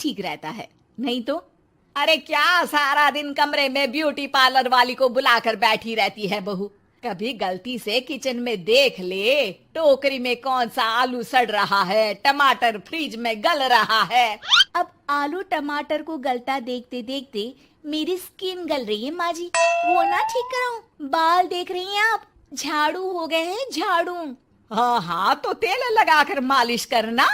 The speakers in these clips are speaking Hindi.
ठीक रहता है, नहीं तो। अरे क्या सारा दिन कमरे में ब्यूटी पार्लर वाली को बुलाकर बैठी रहती है बहू। कभी गलती से किचन में देख ले टोकरी में कौन सा आलू सड़ रहा है, टमाटर फ्रिज में गल रहा है। अब आलू टमाटर को गलता देखते देखते मेरी स्किन गल रही है माँ जी, वो ना ठीक कराऊं। बाल देख रही हैं आप, झाड़ू हो गए हैं झाड़ू। हाँ हाँ, तो तेल लगाकर मालिश करना,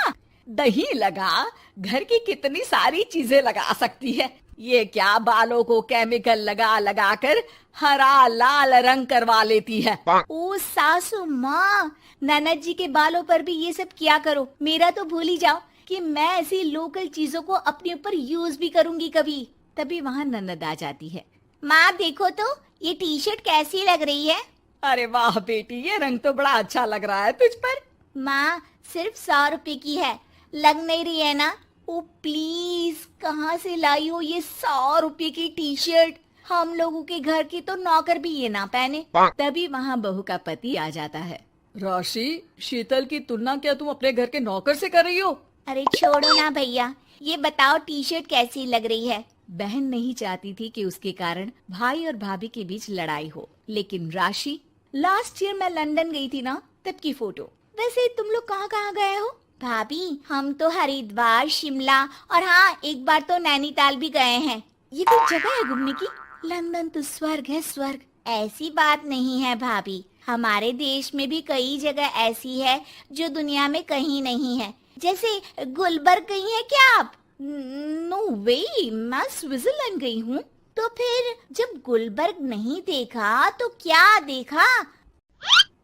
दही लगा, घर की कितनी सारी चीजें लगा सकती है। ये क्या बालों को केमिकल लगा लगा कर हरा लाल रंग करवा लेती है। ओ सासू माँ, ननद जी के बालों पर भी ये सब किया करो। मेरा तो भूल ही जाओ कि मैं ऐसी लोकल चीजों को अपने ऊपर यूज भी करूंगी कभी। तभी वहाँ ननद आ जाती है। माँ देखो तो ये टी शर्ट कैसी लग रही है। अरे वाह बेटी, ये रंग तो बड़ा अच्छा लग रहा है तुझ पर। माँ सिर्फ 100 रुपए की है, लग नहीं रही है ना। ओ प्लीज, कहाँ से लाई हो ये 100 रुपए की टी शर्ट। हम लोगों के घर की तो नौकर भी ये ना पहने। तभी वहाँ बहू का पति आ जाता है। राशि, शीतल की तुलना क्या तुम अपने घर के नौकर से कर रही हो? अरे छोड़ो ना भैया, ये बताओ टी शर्ट कैसी लग रही है। बहन नहीं चाहती थी कि उसके कारण भाई और भाभी के बीच लड़ाई हो, लेकिन राशि, लास्ट ईयर मैं लंदन गई थी ना, तब की फोटो। वैसे तुम लोग कहाँ कहाँ गए हो? भाभी हम तो हरिद्वार, शिमला और हाँ एक बार तो नैनीताल भी गए हैं। ये कोई जगह है घूमने की? लंदन तो स्वर्ग है स्वर्ग। ऐसी बात नहीं है भाभी, हमारे देश में भी कई जगह ऐसी है जो दुनिया में कहीं नहीं है। जैसे गुलबर्ग गई है क्या आप? नो वे, मैं स्विट्जरलैंड गई हूँ। तो फिर जब गुलबर्ग नहीं देखा तो क्या देखा?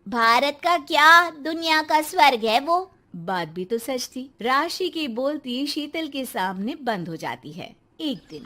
भारत का क्या, दुनिया का स्वर्ग है वो। बात भी तो सच थी। राशि की बोलती शीतल के सामने बंद हो जाती है। एक दिन,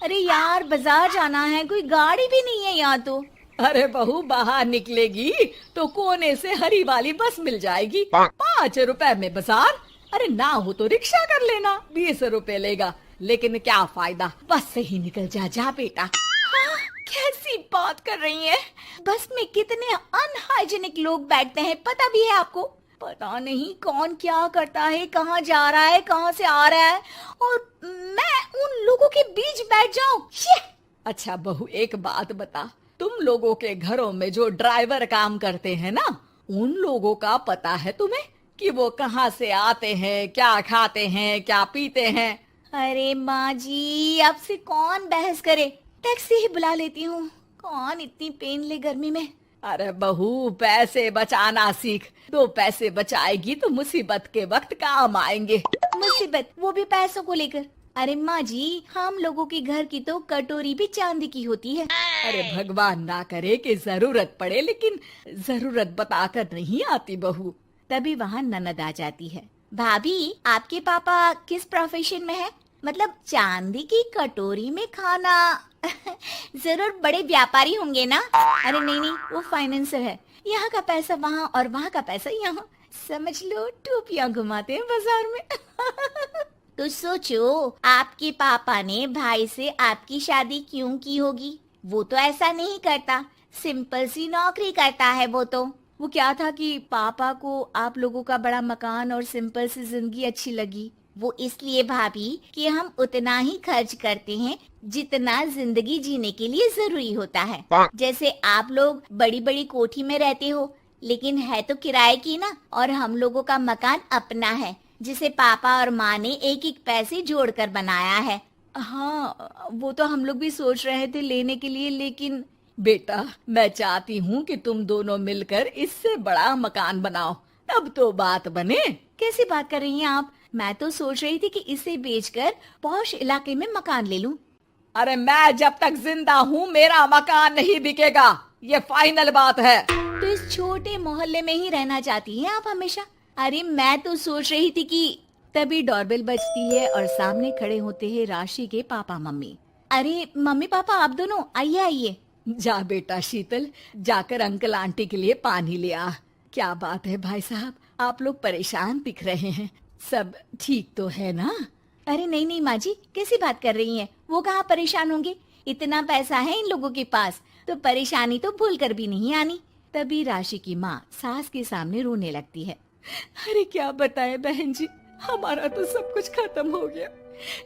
अरे यार बाजार जाना है, कोई गाड़ी भी नहीं है यहाँ तो। अरे बहू, बाहर निकलेगी तो कोने से हरी वाली बस मिल जाएगी। 5 रुपए में बाजार। अरे ना हो तो रिक्शा कर लेना, 20 रुपए लेगा। लेकिन क्या फायदा, बस से ही निकल जा बेटा। हाँ, कैसी बात कर रही है। बस में कितने अनहाइजीनिक लोग बैठते हैं, पता भी है आपको? पता नहीं कौन क्या करता है, कहाँ जा रहा है, कहाँ से आ रहा है, और मैं उन लोगों के बीच बैठ जाऊं। अच्छा बहू, एक बात बता, तुम लोगों के घरों में जो ड्राइवर काम करते हैं ना, उन लोगों का पता है तुम्हें कि वो कहाँ से आते हैं, क्या खाते हैं, क्या पीते हैं? अरे माँ जी, आपसे कौन बहस करे, टैक्सी ही बुला लेती हूँ। कौन इतनी पेन ले गर्मी में। अरे बहू, पैसे बचाना सीख। 2 पैसे बचाएगी तो मुसीबत के वक्त काम आएंगे। मुसीबत, वो भी पैसों को लेकर? अरे माँ जी, हम लोगों के घर की तो कटोरी भी चांदी की होती है। अरे भगवान ना करे कि जरूरत पड़े, लेकिन जरूरत बताकर नहीं आती बहू। तभी वहाँ ननद आ जाती है। भाभी, आपके पापा किस प्रोफेशन में है? मतलब चांदी की कटोरी में खाना। जरूर बड़े व्यापारी होंगे ना? अरे नहीं नहीं, वो फाइनेंसर है। यहाँ का पैसा वहाँ और वहाँ का पैसा यहाँ, समझ लो टोपियाँ घुमाते हैं बाजार में। तो सोचो, आपके पापा ने भाई से आपकी शादी क्यों की होगी? वो तो ऐसा नहीं करता, सिंपल सी नौकरी करता है वो तो। वो क्या था कि पापा को आप लोगों का बड़ा मकान और सिंपल सी जिंदगी अच्छी लगी। वो इसलिए भाभी कि हम उतना ही खर्च करते हैं जितना जिंदगी जीने के लिए जरूरी होता है। जैसे आप लोग बड़ी बड़ी कोठी में रहते हो, लेकिन है तो किराए की ना, और हम लोगों का मकान अपना है जिसे पापा और माँ ने एक एक पैसे जोड़कर बनाया है। हाँ, वो तो हम लोग भी सोच रहे थे लेने के लिए, लेकिन बेटा मैं चाहती हूँ कि तुम दोनों मिलकर इससे बड़ा मकान बनाओ, तब तो बात बने। कैसी बात कर रही हैं आप? मैं तो सोच रही थी कि इसे बेचकर पॉश इलाके में मकान ले लूं। अरे मैं जब तक जिंदा हूँ मेरा मकान नहीं बिकेगा, ये फाइनल बात है। तो इस छोटे मोहल्ले में ही रहना चाहती हैं आप हमेशा? अरे मैं तो सोच रही थी कि। तभी डोरबेल बजती है और सामने खड़े होते हैं राशि के पापा मम्मी। अरे मम्मी पापा, आप दोनों आइए आइए। जा बेटा शीतल, जाकर अंकल आंटी के लिए पानी ले आ। क्या बात है भाई साहब, आप लोग परेशान दिख रहे हैं, सब ठीक तो है ना? अरे नहीं नहीं माँ जी, कैसी बात कर रही हैं? वो कहाँ परेशान होंगे, इतना पैसा है इन लोगों के पास, तो परेशानी तो भूल कर भी नहीं आनी। तभी राशि की माँ सास के सामने रोने लगती है। अरे क्या बताएं बहन जी, हमारा तो सब कुछ खत्म हो गया।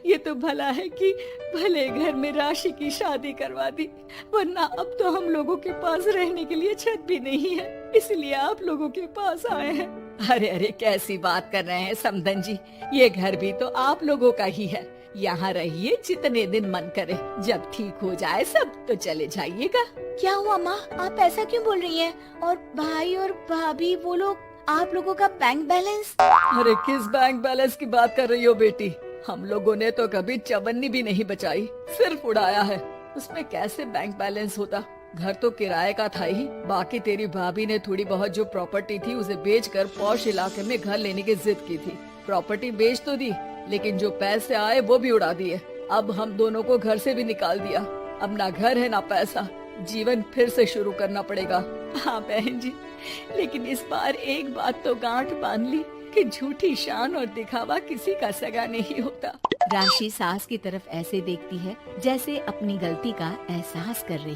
ये तो भला है कि भले घर में राशि की शादी करवा दी, वरना अब तो हम लोगों के पास रहने के लिए छत भी नहीं है, इसलिए आप लोगों के पास आए हैं। अरे अरे, कैसी बात कर रहे हैं समधन जी, ये घर भी तो आप लोगों का ही है। यहाँ रहिए जितने दिन मन करे, जब ठीक हो जाए सब तो चले जाइएगा। क्या हुआ माँ, आप ऐसा क्यों बोल रही हैं? और भाई और भाभी वो लोग, आप लोगों का बैंक बैलेंस? अरे किस बैंक बैलेंस की बात कर रही हो बेटी? हम लोगों ने तो कभी चवन्नी भी नहीं बचाई, सिर्फ उड़ाया है। उसमें कैसे बैंक बैलेंस होता? घर तो किराए का था ही। बाकी तेरी भाभी ने थोड़ी बहुत जो प्रॉपर्टी थी उसे बेचकर पॉश इलाके में घर लेने की जिद की थी। प्रॉपर्टी बेच तो दी, लेकिन जो पैसे आए वो भी उड़ा दिए। अब हम दोनों को घर से भी निकाल दिया। अब ना घर है ना पैसा, जीवन फिर से शुरू करना पड़ेगा। हाँ बहन जी, लेकिन इस बार एक बात तो गांठ बांध ली कि झूठी शान और दिखावा किसी का सगा नहीं होता। राशि सास की तरफ ऐसे देखती है जैसे अपनी गलती का एहसास कर रही